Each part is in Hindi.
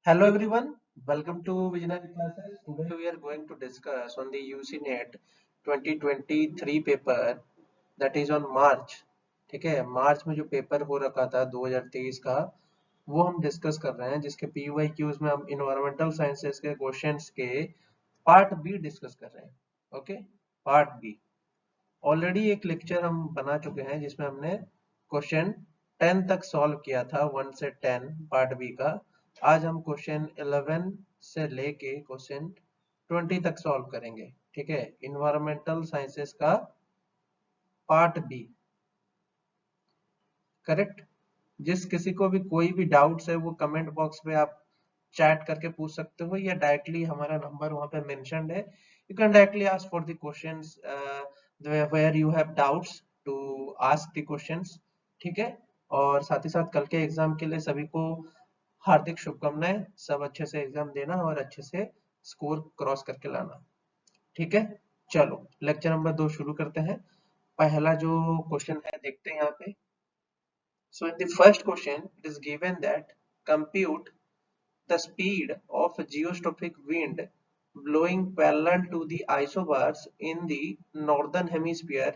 Hello everyone, welcome to Visionary Classes. Today we are going to discuss on the UCNet 2023 paper that is on March. ठीक है, मार्च में जो पेपर हो रखा था 2023 का वो हम डिस्कस कर रहे हैं, जिसके PYQs में हम इन्वायरमेंटल साइंसेस के क्वेश्चंस के पार्ट बी डिस्कस कर रहे हैं. Okay, part B. ऑलरेडी एक लेक्चर हम बना चुके हैं जिसमें हमने क्वेश्चन 10 तक सॉल्व किया था, 1 से 10 पार्ट बी का. आज हम क्वेश्चन 11 से लेके क्वेश्चन 20 तक सॉल्व करेंगे. ठीक है, इन्वायरमेंटल साइंसेस का पार्ट बी. करेक्ट. जिस किसी को भी कोई भी डाउट्स है वो कमेंट बॉक्स में आप चैट करके पूछ सकते हो, या डायरेक्टली हमारा नंबर वहां पे मेंशन्ड है. You can directly ask for the questions where you have doubts to ask the questions. ठीक है, और साथ ही साथ कल के एग्जाम के लिए सभी को हार्दिक शुभकामनाएं. सब अच्छे से एग्जाम देना और अच्छे से स्कोर क्रॉस करके लाना. ठीक है, चलो लेक्चर नंबर 2 शुरू करते हैं. पहला जो क्वेश्चन है देखते हैं यहाँ पे. So in the first question, it is given that compute the speed of geostrophic wind blowing parallel to the isobars in the northern hemisphere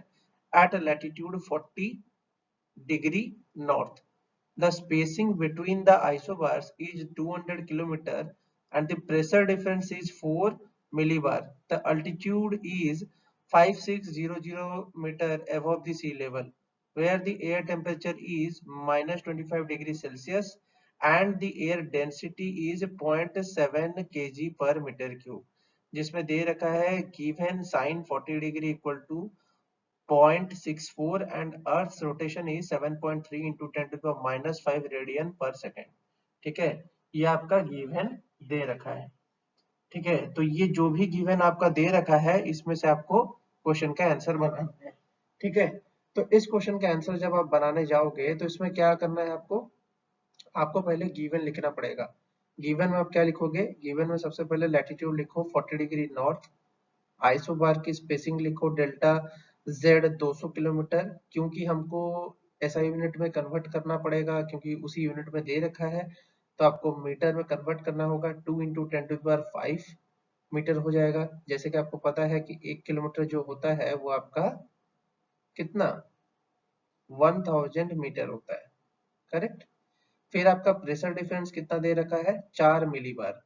at a latitude 40 degree north. The spacing between the isobars is 200 km and the pressure difference is 4 millibar. The altitude is 5600 meter above the sea level, where the air temperature is minus 25 degrees Celsius and the air density is 0.7 kg per meter cube. जिसमें दे रखा है given sin 40 degree equal to 0.64 and Earth's rotation is 7.3 into 10 to the power minus 5 radian per second. ठीक है, ये आपका गिवन दे रखा है. ठीक है, तो ये जो भी गिवन आपका दे रखा है इसमें से आपको क्वेश्चन का आंसर बनाना है. ठीक है, तो इस क्वेश्चन का आंसर जब आप बनाने जाओगे तो इसमें क्या करना है आपको. आपको पहले गिवन लिखना पड़ेगा. गिवन में आप क्या लिखोगे. गिवन में सबसे पहले लैटिट्यूड लिखो 40 डिग्री नॉर्थ. आइसोबार की स्पेसिंग लिखो डेल्टा जेड 200 किलोमीटर, क्योंकि हमको ऐसा यूनिट में कन्वर्ट करना पड़ेगा क्योंकि उसी यूनिट में दे रखा है, तो आपको मीटर में कन्वर्ट करना होगा. 2 इंटू 10⁵ मीटर हो जाएगा. जैसे कि आपको पता है कि 1 किलोमीटर जो होता है वो आपका कितना 1000 मीटर होता है. करेक्ट. फिर आपका प्रेशर डिफरेंस कितना दे रखा है 4 मिलीबार.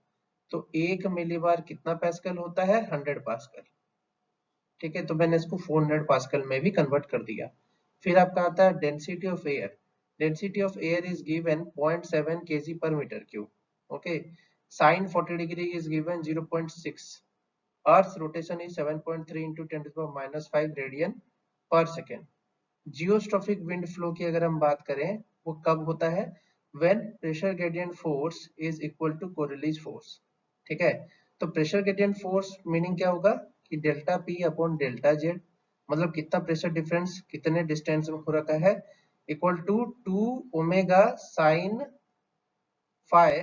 तो 1 मिलीबार कितना पास्कल होता है 100 पास्कल. ठीक है, तो मैंने इसको 400 पास्कल में भी कन्वर्ट कर दिया. फिर आपका आता है density of air. Density of air is given 0.7 kg per meter cube. Okay, sin 40 degree is given 0.6. Earth rotation is 7.3 into 10 to the power minus 5 radian per second. Geostrophic wind flow की अगर हम बात करें वो कब होता है when pressure gradient force is equal to Coriolis force. ठीक है, तो प्रेशर ग्रेडियंट फोर्स मीनिंग क्या होगा कि delta p upon delta Z, मतलब कितना प्रेशर डिफरेंस कितने डिस्टेंस में हो रखा है, equal to 2 omega sine phi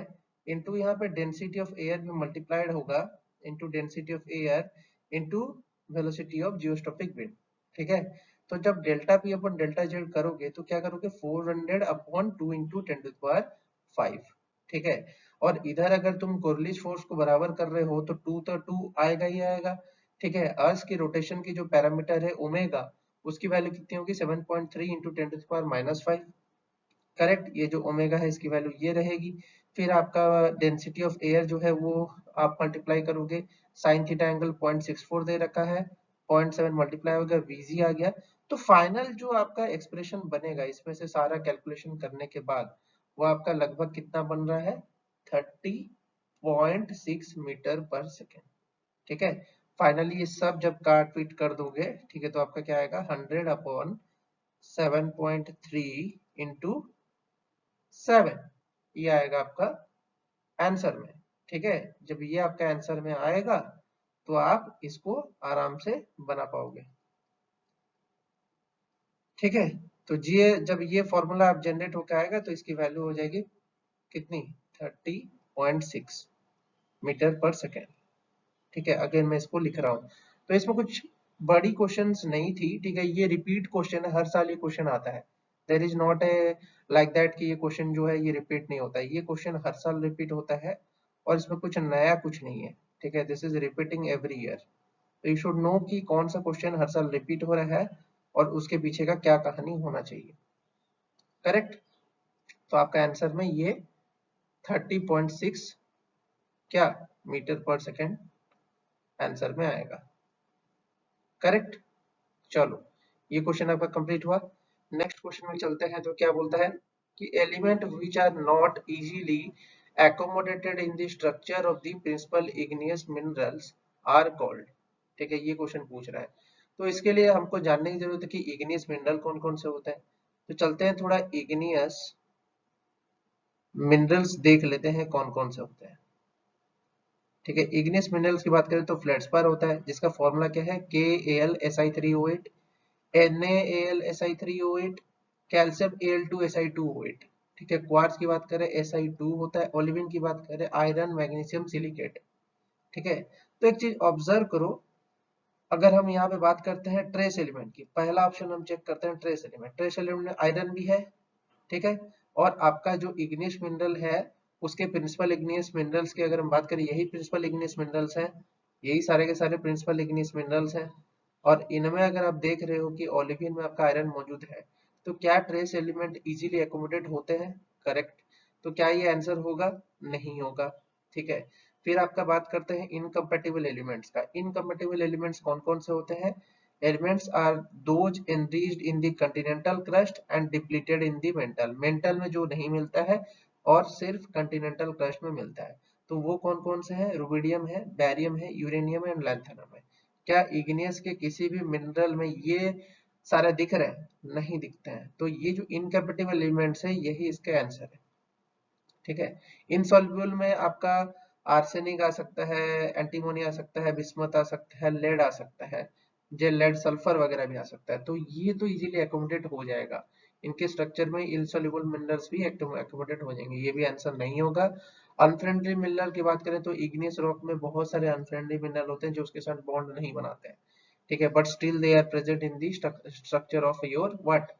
into यहाँ पे डेंसिटी ऑफ एयर भी मल्टीप्लाइड होगा into density of air into velocity of geostrophic wind. ठीक है, तो जब delta p upon delta z करोगे तो क्या करोगे 400 अपॉन 2 इंटू 10⁵. ठीक है, और इधर अगर तुम कोरिलेज फोर्स को बराबर कर रहे हो तो 2 तो 2 आएगा ही आएगा. ठीक है, अर्थ की रोटेशन की जो पैरामीटर है ओमेगा उसकी वैल्यू कितनी होगी 7.3 इंटू 10⁻⁵. करेक्ट, ये जो ओमेगा है इसकी वैल्यू ये रहेगी. फिर आपका डेंसिटी ऑफ एयर जो है वो आप मल्टीप्लाई करोगे. साइन थीटा एंगल 0.64 दे रखा है, 0.7 मल्टीप्लाई हो गया, वीजी आ गया. तो फाइनल जो आपका एक्सप्रेशन बनेगा इसमें से सारा कैलकुलेशन करने के बाद वो आपका लगभग कितना बन रहा है 30.6 मीटर पर सेकेंड. ठीक है, फाइनली ये सब जब काट पीट कर दोगे, ठीक है, तो आपका क्या आएगा 100 अपॉन 7.3 इंटू 7, ये आएगा आपका आंसर में. ठीक है, जब ये आपका आंसर में आएगा तो आप इसको आराम से बना पाओगे. ठीक है, तो ये जब ये फॉर्मूला आप जनरेट होकर आएगा तो इसकी वैल्यू हो जाएगी कितनी 30.6 मीटर पर सेकेंड. ठीक है, अगेन मैं इसको लिख रहा हूं. तो इसमें कुछ बड़ी क्वेश्चंस नहीं थी. ठीक है, ये रिपीट क्वेश्चन है, हर साल ये क्वेश्चन आता है. There is not a like that कि ये क्वेश्चन जो है ये रिपीट नहीं होता है, ये क्वेश्चन हर साल रिपीट होता है और इसमें कुछ नया कुछ नहीं है, ठीक है। This is repeating every year, तो यू शुड नो कि कौन सा क्वेश्चन हर साल रिपीट हो रहा है और उसके पीछे का क्या कहानी होना चाहिए, करेक्ट। तो आपका आंसर में ये 30.6 क्या मीटर पर सेकेंड आंसर में आएगा, करेक्ट। चलो ये क्वेश्चन आपका कंप्लीट हुआ। नेक्स्ट क्वेश्चन में चलते हैं, तो क्या बोलता है कि element which are not easily accommodated in the structure of the principal igneous minerals are called, ठीक है, ये क्वेश्चन पूछ रहा है। तो इसके लिए हमको जानने की जरूरत है कि इग्नियस मिनरल कौन कौन से होते हैं। तो चलते हैं थोड़ा इग्नियस मिनरल्स देख लेते हैं कौन कौन से होते हैं, ठीक है। इग्नियस मिनरल्स की बात करें तो फ्लेट्सपार होता है, जिसका फॉर्मूला क्या है KAlSi3O8, NaAlSi3O8, कैल्शियम Al2Si2O8, ठीक है। क्वार्ट्ज की बात करें Si2 होता है, ओलिविन की बात करें आयरन मैग्नीशियम सिलिकेट, ठीक है। तो एक चीज ऑब्जर्व करो, अगर हम यहाँ पे बात करते हैं ट्रेस एलिमेंट की, पहला ऑप्शन हम चेक करते हैं ट्रेस एलिमेंट, ट्रेस एलिमेंट में आयरन भी है, ठीक है। और आपका जो इग्नियस मिनरल है उसके प्रिंसिपल इग्नियस मिनरल्स की अगर हम बात करें, यही प्रिंसिपल इग्नियस मिनरल्स हैं, यही सारे के सारे प्रिंसिपल इग्नियस मिनरल्स हैं। और इनमें अगर आप देख रहे हो कि ओलिवियन में आपका आयरन मौजूद है, तो क्या ट्रेस एलिमेंट इजीली एकोमोडेट होते हैं, करेक्ट। तो क्या ये आंसर होगा, नहीं होगा, ठीक है। फिर आपका बात करते हैं इनकम्पेटिबल एलिमेंट्स का। इनकम्पेटिबल एलिमेंट्स कौन कौन से होते हैं, elements are those enriched in the continental crust and depleted in the mantle, mantle में जो नहीं मिलता है और सिर्फ कॉन्टिनेंटल क्रस्ट में मिलता है, तो वो कौन कौन से हैं, रुबिडियम है, बैरियम है, यूरेनियम है एंड लैंथेनम है। क्या इग्नियस के किसी भी मिनरल में ये सारे दिख रहे हैं, नहीं दिखते हैं, तो ये जो इनकम्पेटिबल एलिमेंट्स है यही इसका आंसर है, ठीक है। इनसॉल्युबल में आपका आर्सेनिक आ सकता है, एंटीमोनी आ सकता है, बिस्मथ आ सकता है, लेड आ सकता है, जे लेड सल्फर वगैरह भी आ सकता है, तो ये तो इजीली एकोमोडेट हो जाएगा, इनके स्ट्रक्चर में इनसॉल्युबल मिनरल्स भी एकोमोडेट हो जाएंगे, ये भी आंसर नहीं होगा। अनफ्रेंडली मिनरल की बात करें तो इग्नियस रॉक में बहुत सारे अनफ्रेंडली मिनरल होते हैं जो उसके साथ बॉन्ड नहीं बनाते हैं, ठीक है, but still they are present in the structure of your what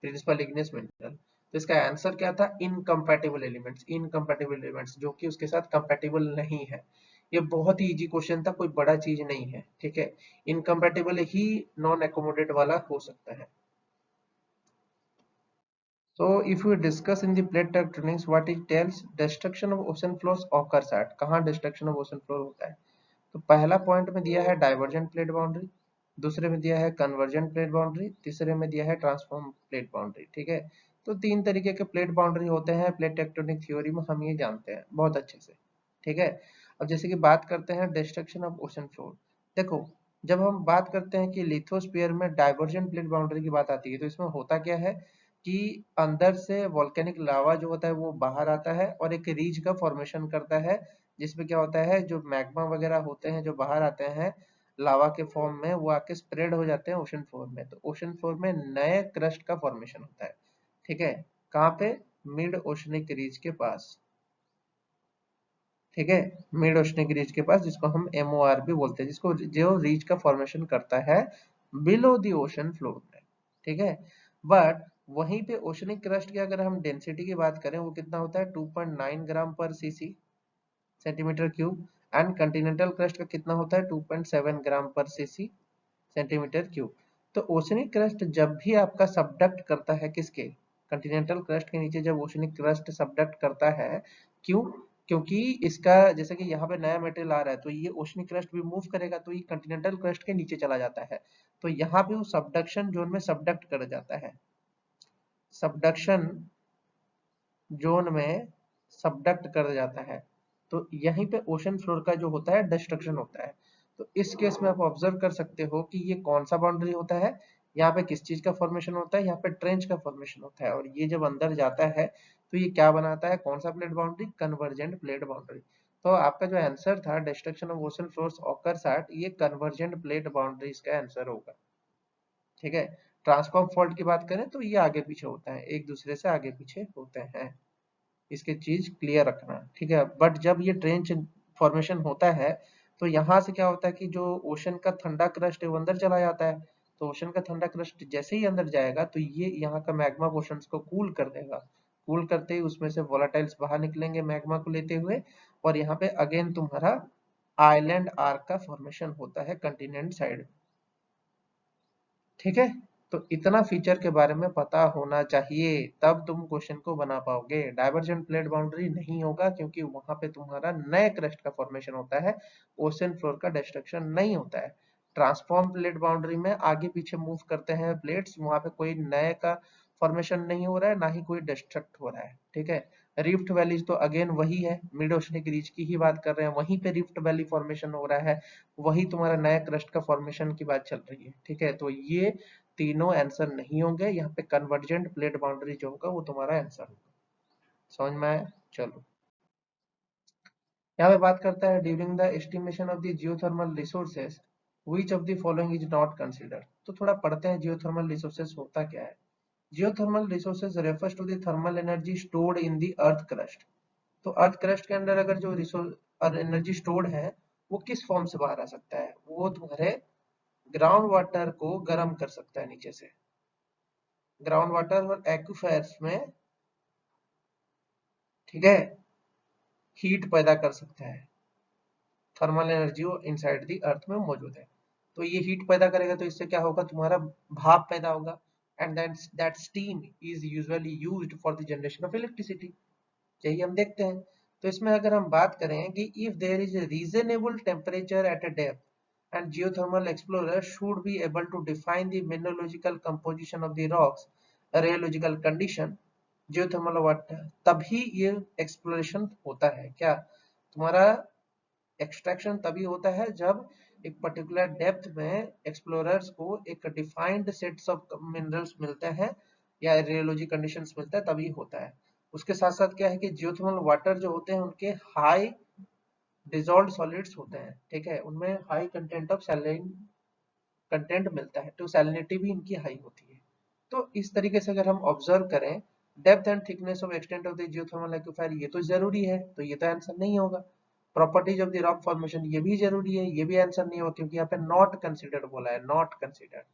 principal igneous mineral. तो इसका आंसर क्या था, इनकम्पैटिबल एलिमेंट्स, इनकम्पैटिबल एलिमेंट्स जो कि उसके साथ कंपैटिबल नहीं है। ये बहुत ही इजी क्वेश्चन था, कोई बड़ा चीज नहीं है, ठीक है। इनकम्पैटिबल ही नॉन एकोमोडेट वाला हो सकता है। So if we discuss in the plate tectonics, what it tells, destruction of ocean floors occurs at, कहाँ destruction of ocean floor होता है, तो पहला पॉइंट में दिया है डाइवर्जेंट प्लेट बाउंड्री, दूसरे में दिया है कन्वर्जेंट प्लेट बाउंड्री, तीसरे में दिया है ट्रांसफॉर्म प्लेट बाउंड्री, ठीक है। तो तीन तरीके के प्लेट बाउंड्री होते हैं प्लेट टेक्टोनिक थ्योरी में, हम ये जानते हैं बहुत अच्छे से, ठीक है। अब जैसे कि बात करते हैं डिस्ट्रक्शन ऑफ ओशन फ्लोर, देखो जब हम बात करते हैं कि लिथोस्फीयर में डाइवर्जेंट प्लेट बाउंड्री की बात आती है, तो इसमें होता क्या है कि अंदर से वोल्केनिक लावा जो होता है वो बाहर आता है और एक रीज का फॉर्मेशन करता है, जिसमें क्या होता है जो मैग्मा वगैरह होते हैं जो बाहर आते हैं लावा के फॉर्म में, वो आके स्प्रेड हो जाते हैं ओशन फ्लोर में, तो ओशन फ्लोर में नए क्रस्ट का फॉर्मेशन होता है, ठीक है। कहाँ पे, मिड ओशनिक रीज के पास, ठीक है, मिड ओशनिक रीज के पास, जिसको हम MOR भी बोलते हैं, जिसको जो रीज का फॉर्मेशन करता है बिलो द ओशन फ्लोर में, ठीक है। बट वहीं पे ओशनिक क्रस्ट की अगर हम डेंसिटी की बात करें, वो कितना होता है 2.9 ग्राम पर CC centimetre cube, and Continental crust का कितना होता है 2.7 ग्राम पर सीसी सेंटीमीटर क्यूब। तो ओशनिक क्रस्ट जब भी आपका सबडक्ट करता है किसके, कंटिनेंटल क्रस्ट के नीचे जब ओशनिक क्रस्ट सबडक्ट करता है, क्यों, क्योंकि इसका जैसे कि यहाँ पे नया मेटेरियल आ रहा है तो ये ओशनिक क्रस्ट भी मूव करेगा, तो ये कंटिनेंटल क्रस्ट के नीचे चला जाता है, तो यहाँ पे वो सबडक्शन जोन में सबडक्ट कर जाता है, सबडक्शन जोन में सबडक्ट कर जाता है, तो यहीं पे ओशन फ्लोर का जो होता है डिस्ट्रक्शन होता है। तो इस केस में आप ऑब्जर्व कर सकते हो कि ये कौन सा बाउंड्री होता है, यहाँ पे किस चीज का फॉर्मेशन होता है, यहाँ पे ट्रेंच का फॉर्मेशन होता है, और ये जब अंदर जाता है तो ये क्या बनाता है, कौन सा plate boundary, convergent plate boundary. तो आपका जो आंसर था destruction of ocean floors occurs eight, ये कन्वर्जेंट प्लेट बाउंड्रीज का आंसर होगा, ठीक है। ट्रांसफॉर्म फॉल्ट की बात करें तो ये आगे पीछे होता है, एक दूसरे से आगे पीछे होते हैं, इसकी चीज क्लियर रखना, ठीक है। बट जब ये ट्रेंच फॉर्मेशन होता है तो यहाँ से क्या होता है कि जो ओशन का ठंडा क्रस्ट है वो अंदर चला जाता है, तो ओशन का ठंडा क्रस्ट जैसे ही अंदर जाएगा तो ये यहाँ का मैग्मा पोर्शंस को कूल कर देगा। कूल करते ही उसमें से वोलाटाइल्स बाहर निकलेंगे मैग्मा को लेते हुए, और यहाँ पे अगेन तुम्हारा आइलैंड आर्क का फॉर्मेशन होता है कंटिनेंट साइड। ठीक है, तो इतना फीचर के बारे में पता होना चाहिए, तब तुम क्वेश्चन को बना पाओगे। डाइवर्जेंट प्लेट बाउंड्री नहीं होगा क्योंकि वहां पे तुम्हारा नए क्रस्ट का फॉर्मेशन होता है, ओशन फ्लोर का डिस्ट्रक्शन नहीं होता है। ट्रांसफॉर्म प्लेट बाउंड्री में आगे पीछे मूव करते हैं प्लेट्स, वहां पे कोई नए का फॉर्मेशन नहीं हो रहा है, ना ही कोई डिस्ट्रक्ट हो रहा है। ठीक है, रिफ्ट वैलीज तो अगेन वही है, मिड ओशनिक रीच की ही बात कर रहे हैं, वहीं पे रिफ्ट वैली फॉर्मेशन हो रहा है, वही तुम्हारा नया क्रस्ट का फॉर्मेशन की बात चल रही है। ठीक है, तो ये तीनों आंसर नहीं होंगे, यहाँ पे कन्वर्जेंट प्लेट बाउंड्री जो होगा वो तुम्हारा आंसर होगा। समझ में आया? चलो, यहाँ पे बात करता है during the estimation of the geothermal resources which of the following is not considered. तो थोड़ा पढ़ते हैं जियोथर्मल रिसोर्सेज होता क्या है। Geothermal resources refers to the thermal energy stored in the earth crust. तो अर्थ क्रस्ट के अंदर अगर जो रिसोर्स एनर्जी स्टोर्ड है वो किस फॉर्म से बाहर आ सकता है, वो तुम्हारे ग्राउंड वाटर को गर्म कर सकता है नीचे से। ग्राउंड वाटर और एक्विफर्स में, ठीक है, हीट पैदा कर सकता है। Thermal energy inside the earth में मौजूद है, तो ये हीट पैदा करेगा, तो इससे क्या होगा, तुम्हारा भाप पैदा होगा, and that steam is usually used for the generation of electricity. यही हम देखते हैं। तो इसमें अगर हम बात करें कि if there is a reasonable temperature at a depth and geothermal explorers should be able to define the mineralogical composition of the rocks, rheological condition, geothermal water, तभी ये एक्सप्लोरेशन होता है। क्या तुम्हारा एक्सट्रैक्शन तभी होता है जब एक पर्टिकुलर डेप्थ में एक्सप्लोरर्स को एक डिफाइंड सेट्स ऑफ मिनरल्स मिलते हैं या रेडियोलॉजी कंडीशंस मिलता है, तभी होता है। उसके साथ साथ क्या है कि जियोथर्मल वाटर जो होते हैं उनके हाई डिजॉल्व्ड सॉलिड्स होते हैं। ठीक है, उनमें हाई कंटेंट ऑफ सैलिन कंटेंट मिलता है, तो सैलिनिटी भी इनकी हाई होती है। तो इस तरीके से अगर हम ऑब्जर्व करें depth and thickness of extent of the geothermal aquifer, ये तो जरूरी है, तो ये तो आंसर नहीं होगा। Properties of the rock formation, ये भी जरूरी है, ये भी आंसर नहीं होगा क्योंकि यहाँ पे नॉट कंसिडर्ड बोला है, not considered.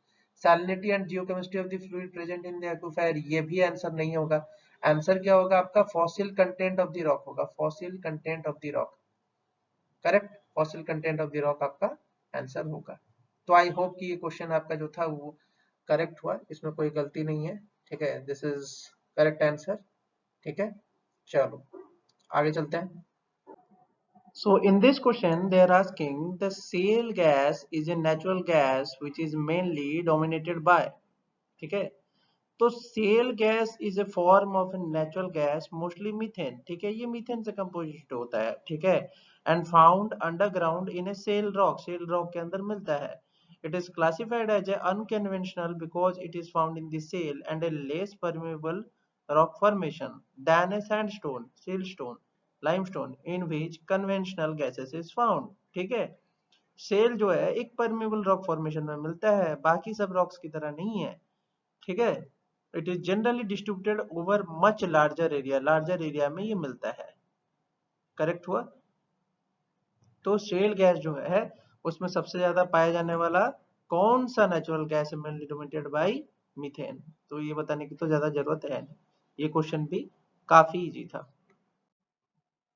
Salinity and geochemistry of the fluid present in the aquifer, ये भी आंसर नहीं होगा। आंसर क्या होगा आपका, fossil content of the rock होगा, fossil content of the rock. Correct, fossil content of the rock आपका आंसर होगा। तो आई होप कि ये क्वेश्चन आपका जो था वो करेक्ट हुआ, इसमें कोई गलती नहीं है। ठीक है, दिस इज करेक्ट आंसर। ठीक है, चलो आगे चलते हैं। So in this question they are asking the shale gas is a natural gas which is mainly dominated by, ठीक है, तो shale gas is a form of a natural gas mostly methane. ठीक है, ये मीथेन से कंपोजिट होता है। ठीक है, and found underground in a shale rock के अंदर मिलता है। It is classified as a unconventional because it is found in the shale and a less permeable rock formation than a sandstone, siltstone, limestone in which conventional gases is found. ठीक है, सेल जो है एक परमेबल रॉक फॉर्मेशन में मिलता है, बाकी सब रॉक्स की तरह नहीं है। ठीक है, it is generally distributed over much larger area में ये मिलता है। करेक्ट हुआ। तो शेल गैस जो है उसमें सबसे ज्यादा पाया जाने वाला कौन सा नेचुरल गैस है, मेनली डोमिनेटेड बाय मीथेन। तो ये बताने की तो ज्यादा जरूरत है नहीं, ये क्वेश्चन भी काफी इजी था।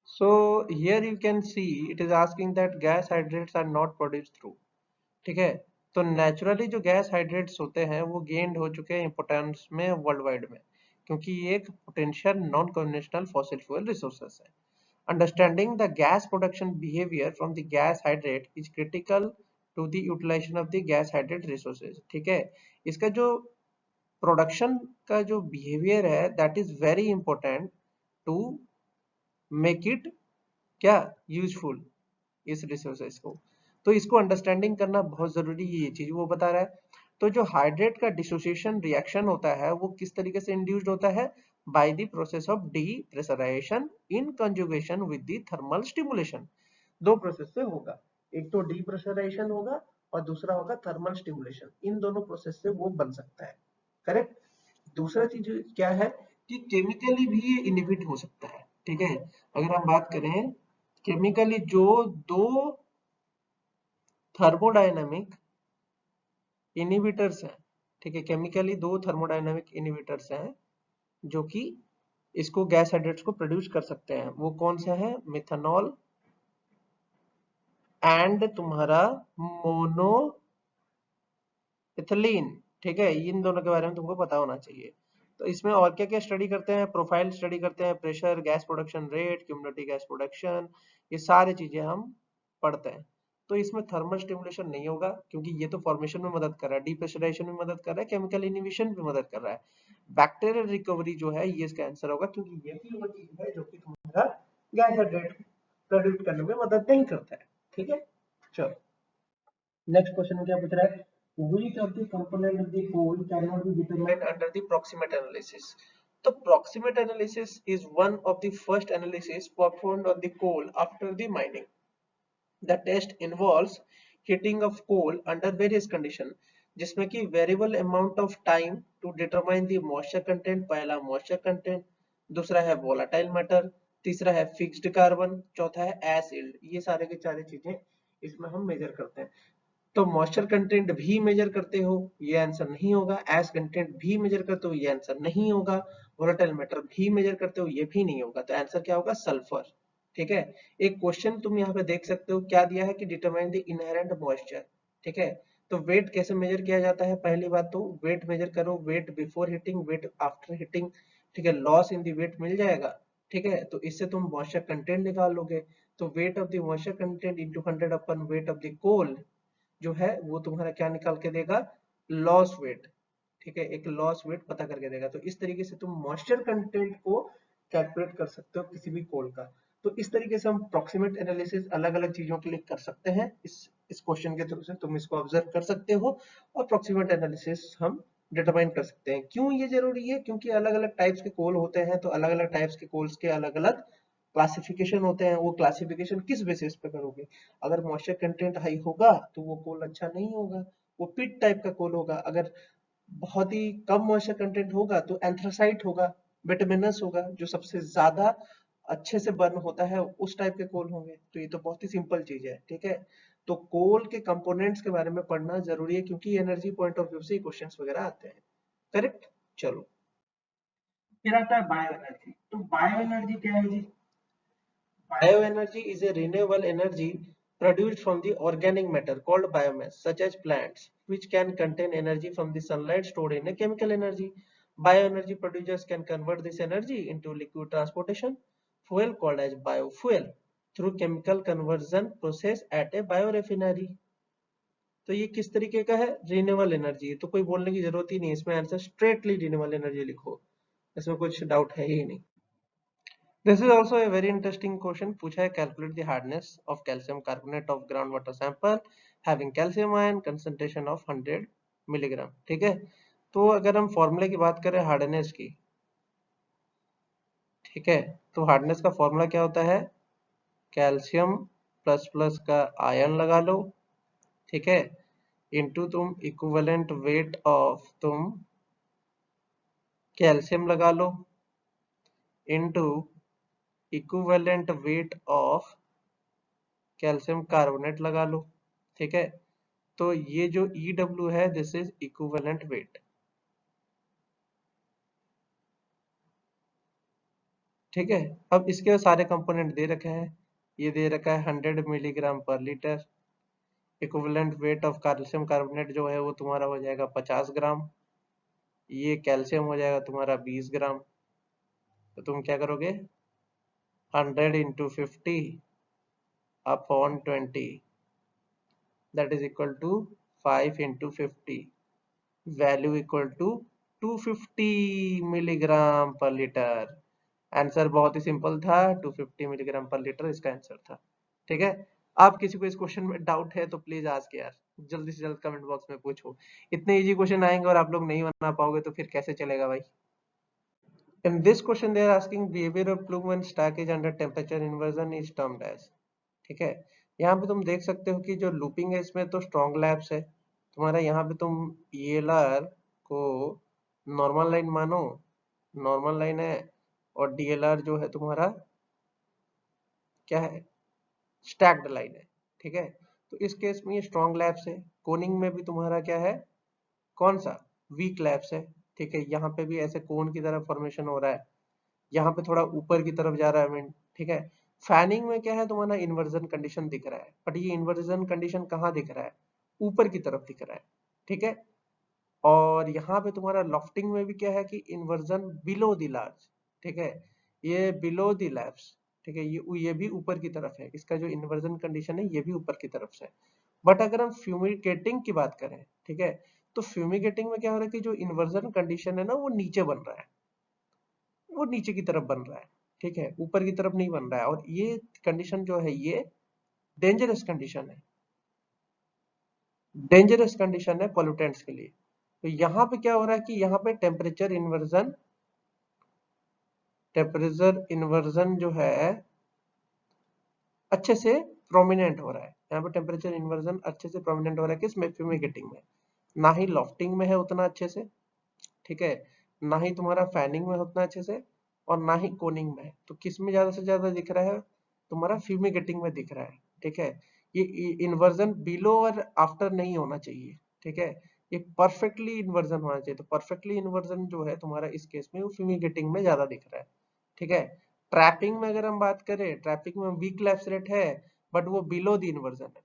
So here you can see it is asking that gas hydrates are not produced through. ठीक है, तो नेचुरली जो गैस हाइड्रेट्स होते हैं वो गेन्ड हो चुके हैं इंपोर्टेंस में वर्ल्ड वाइड में, क्योंकि ये एक potential non conventional fossil fuel resources है। Understanding the gas production behaviour from the gas hydrate is critical to the utilisation of the gas hydrate resources. ठीक है, इसका जो प्रोडक्शन का जो बिहेवियर है that is very important to make it क्या यूजफुल इस रिसोर्सेज को। तो इसको अंडरस्टैंडिंग करना बहुत जरूरी है, ये चीज वो बता रहा है। तो जो हाइड्रेट का डिसोसिएशन रिएक्शन होता है वो किस तरीके से इंड्यूस्ड होता है, by the process of depressurisation in conjugation with the thermal stimulation. दो प्रोसेस से होगा, एक तो डीप्रेशराइजेशन होगा और दूसरा होगा थर्मल स्टिमुलेशन, इन दोनों प्रोसेस से वो बन सकता है। करेक्ट। दूसरा चीज क्या है कि केमिकली भी ये इनहिबिट हो सकता है। ठीक है, अगर हम बात करें केमिकली, जो दो थर्मोडायनामिक इनहिबिटर्स हैं, ठीक है, केमिकली दो थर्मोडायनामिक इनहिबिटर्स हैं जो कि इसको गैस हाइड्रेट्स को प्रोड्यूस कर सकते हैं। वो कौन से हैं? मिथेनॉल एंड तुम्हारा मोनो इथिलीन, ठीक है, इन दोनों के बारे में तुमको पता होना चाहिए। तो इसमें और क्या क्या स्टडी करते हैं? प्रोफाइल स्टडी करते हैं, pressure, gas production rate, cumulative gas production, ये सारी चीजें हम पढ़ते हैं। तो इसमें थर्मल स्टिमुलेशन नहीं होगा क्योंकि ये तो फॉर्मेशन में मदद कर रहा है, डिप्रेशराइजेशन में मदद कर रहा है, केमिकल इनहिबिशन में मदद कर रहा है। बैक्टीरियल रिकवरी जो है ये इसका आंसर होगा क्योंकि यही वो चीज है जो कि तुम्हारा गैस हाइड्रेट प्रोड्यूस करने में मदद नहीं करता है, ठीक है। चलो नेक्स्ट क्वेश्चन में क्या पूछ रहा है? Which of the component of the coal cannot be determined under the proximate analysis? The proximate analysis is one of the first analysis performed on the coal after the mining. The test involves heating of coal under various conditions, जिसमें कि variable amount of time to determine the moisture content, पहला moisture content, दूसरा है volatile matter, तीसरा है fixed carbon, चौथा है ash yield। ये सारे के सारे चीजें इसमें हम मेजर करते हैं। तो मॉइस्चर कंटेंट भी मेजर करते हो, ये आंसर नहीं होगा। एश कंटेंट भी मेजर करते हो, ये आंसर नहीं होगा। वोलेटाइल मैटर भी मेजर करते हो, ये भी नहीं होगा। तो आंसर क्या होगा? सल्फर, ठीक है। एक क्वेश्चन तुम यहाँ पे देख सकते हो, क्या दिया है कि डिटरमाइन द इनहेरेंट मॉइस्चर, ठीक है। तो वेट कैसे मेजर किया जाता है? पहली बात तो वेट मेजर करो, weight before heating, weight after heating, ठीक है, लॉस इन द वेट मिल जाएगा, ठीक है। तो इससे तुम मॉइस्चर कंटेंट निकाल लोगे। तो weight of the moisture content into 100 upon weight of the coal जो है वो तुम्हारा क्या निकाल के देगा? लॉस वेट, ठीक है, एक लॉस वेट पता करके देगा। तो इस तरीके से तुम मॉइस्चर कंटेंट को कैलकुलेट कर सकते हो किसी भी कोल का। तो इस तरीके से हम प्रोक्सीमेट एनालिसिस अलग अलग चीजों के लिए कर सकते हैं। इस क्वेश्चन के थ्रू से तुम इसको ऑब्जर्व कर सकते हो और प्रोक्सीमेट एनालिसिस हम डिटरमाइन कर सकते हैं। क्यों ये जरूरी है? क्योंकि अलग अलग टाइप्स के कोल होते हैं, तो अलग अलग टाइप्स के कोल्स के अलग अलग क्लासिफिकेशन होते हैं। वो क्लासिफिकेशन किस बेसिस पे करोगे? अगर मॉइस्चर कंटेंट हाई होगा तो वो कोल अच्छा नहीं होगा, वो पिट टाइप का कोल होगा। अगर बहुत ही कम मॉइस्चर कंटेंट होगा तो एंथ्रासाइट होगा, बिटुमिनस होगा, जो सबसे ज्यादा अच्छे से बर्न होता है, उस टाइप के कोल होंगे। तो ये तो बहुत ही सिंपल चीज है, ठीक है। तो कोल के कंपोनेंट्स के बारे में पढ़ना जरूरी है क्योंकि एनर्जी पॉइंट ऑफ व्यू से क्वेश्चंस वगैरह आते हैं, करेक्ट। चलो फिर आता है बायो एनर्जी। तो बायो एनर्जी क्या है जी? Bioenergy is a renewable energy produced from the organic matter called biomass, such as plants, which can contain energy from the sunlight stored in a chemical energy. Bioenergy producers can convert this energy into liquid transportation fuel called as biofuel through chemical conversion process at a biorefinery. तो ये किस तरीके का है? Renewable energy. तो कोई बोलने की जरूरत ही नहीं, इसमें आंसर स्ट्रेटली रिन्यूएबल एनर्जी लिखो, इसमें कुछ डाउट है ही नहीं। This is also a very interesting question. पूछा है calculate the hardness of calcium carbonate of groundwater sample having calcium ion concentration of 100 milligram, ठीक है। तो अगर हम फॉर्मूले की बात करें हार्डनेस की, ठीक है, तो हार्डनेस का फॉर्मूला क्या होता है? कैल्शियम प्लस प्लस का आयन लगा लो, ठीक है, इनटू तुम इक्विवेलेंट वेट ऑफ तुम कैल्शियम लगा लो, into equivalent weight of calcium carbonate लगा लो, ठीक है। तो ये जो EW है दिस इज इक्विवेलेंट वेट, ठीक है। अब इसके सारे कंपोनेंट दे रखे हैं, ये दे रखा है 100 milligram per litre. Equivalent weight of calcium carbonate जो है वो तुम्हारा हो जाएगा 50 ग्राम, ये कैल्शियम हो जाएगा तुम्हारा 20 ग्राम। तो तुम क्या करोगे? 100 into 50 upon 20 that is equal to 5 into 50, value equal to 250 milligram per litre. Answer बहुत ही सिंपल था, 250 मिलीग्राम पर लीटर इसका आंसर था, ठीक है। आप किसी को इस क्वेश्चन में डाउट है तो प्लीज आस्क यार, जल्दी से जल्द कमेंट बॉक्स में पूछो। इतने इजी क्वेश्चन आएंगे और आप लोग नहीं बना पाओगे तो फिर कैसे चलेगा भाई। In this question they are asking behavior of plume when stack is under temperature inversion is termed as, ठीक है। यहाँ पे तुम देख सकते हो कि जो लूपिंग है इसमें तो स्ट्रॉन्ग लैप्स है तुम्हारा। यहाँ पे तुम ELR को नॉर्मल लाइन मानो, नॉर्मल लाइन है, और DLR जो है तुम्हारा क्या है? स्टैक्ड लाइन है, ठीक है। तो इस केस में ये स्ट्रॉन्ग लैप्स है। कोनिंग में भी तुम्हारा क्या है? कौन सा वीक लैप्स है, ठीक है। यहाँ पे भी ऐसे कोन की तरह फॉर्मेशन हो रहा है, यहाँ पे थोड़ा ऊपर की तरफ जा रहा है विंड, ठीक है। फैनिंग में क्या है, तुम्हारा इन्वर्जन कंडीशन दिख रहा है, बट ये इन्वर्जन कंडीशन कहाँ दिख रहा है, ऊपर की तरफ दिख रहा है, ठीक है। और यहाँ पे तुम्हारा लॉफ्टिंग में भी क्या है कि इन्वर्जन बिलो द लार्ज, ठीक है, ये बिलो द लैप्स, ठीक है, ये भी ऊपर की तरफ है, इसका जो इन्वर्जन कंडीशन है ये भी ऊपर की तरफ से। बट अगर हम फ्यूमिगेटिंग की बात करें, ठीक है, तो फ्यूमिगेटिंग में क्या हो रहा है कि जो इन्वर्जन कंडीशन है ना वो नीचे बन रहा है, वो नीचे की तरफ बन रहा है, ठीक है, ऊपर की तरफ नहीं बन रहा है। और ये कंडीशन जो है ये डेंजरस कंडीशन है, डेंजरस कंडीशन है पोल्यूटेंट्स के लिए। तो यहाँ पे क्या हो रहा है कि यहाँ पे टेम्परेचर इन्वर्जन जो है अच्छे से प्रोमिनेंट हो रहा है, यहाँ पे टेम्परेचर इन्वर्जन अच्छे से प्रोमिनेंट हो रहा है किसमें, फ्यूमिगेटिंग में। ना ही लॉफ्टिंग में है उतना अच्छे से, ठीक है, ना ही तुम्हारा फैनिंग में उतना अच्छे से, और ना ही कोनिंग में है। तो किस में ज्यादा से ज्यादा दिख रहा है, तुम्हारा फ्यूमिगेटिंग में दिख रहा है, ठीक है। ये इन्वर्जन बिलो और आफ्टर नहीं होना चाहिए, ठीक है, ये परफेक्टली इन्वर्जन होना चाहिए। तो परफेक्टली इन्वर्जन जो है तुम्हारा इस केस में वो फ्यूमिगेटिंग में ज्यादा दिख रहा है, ठीक है। ट्रैपिंग में अगर हम बात करें, ट्रैपिंग में वीक लैप्स रेट है, बट वो बिलो द इन्वर्जन है,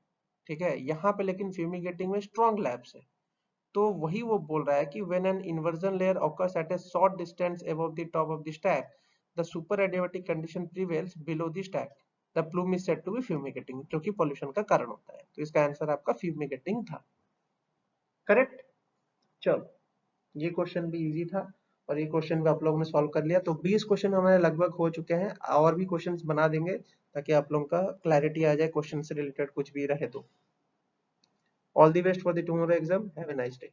ठीक है। यहाँ पे लेकिन फ्यूमिगेटिंग में स्ट्रॉन्ग लैप्स है। तो वही वो बोल रहा है कि when an inversion layer occurs at a short distance above the top of the stack, the super adiabatic condition prevails below the stack. The plume is said to be fumigating, जो कि pollution का कारण होता है। तो इसका आंसर आपका fumigating था, करेक्ट। चलो, ये क्वेश्चन भी इजी था और ये क्वेश्चन भी आप लोगों ने सॉल्व कर लिया। तो 20 क्वेश्चन हमारे लगभग हो चुके हैं, और भी क्वेश्चंस बना देंगे ताकि आप लोगों का क्लैरिटी आ जाए, क्वेश्चन से रिलेटेड कुछ भी रहे तो। All the best for the tomorrow exam, have a nice day.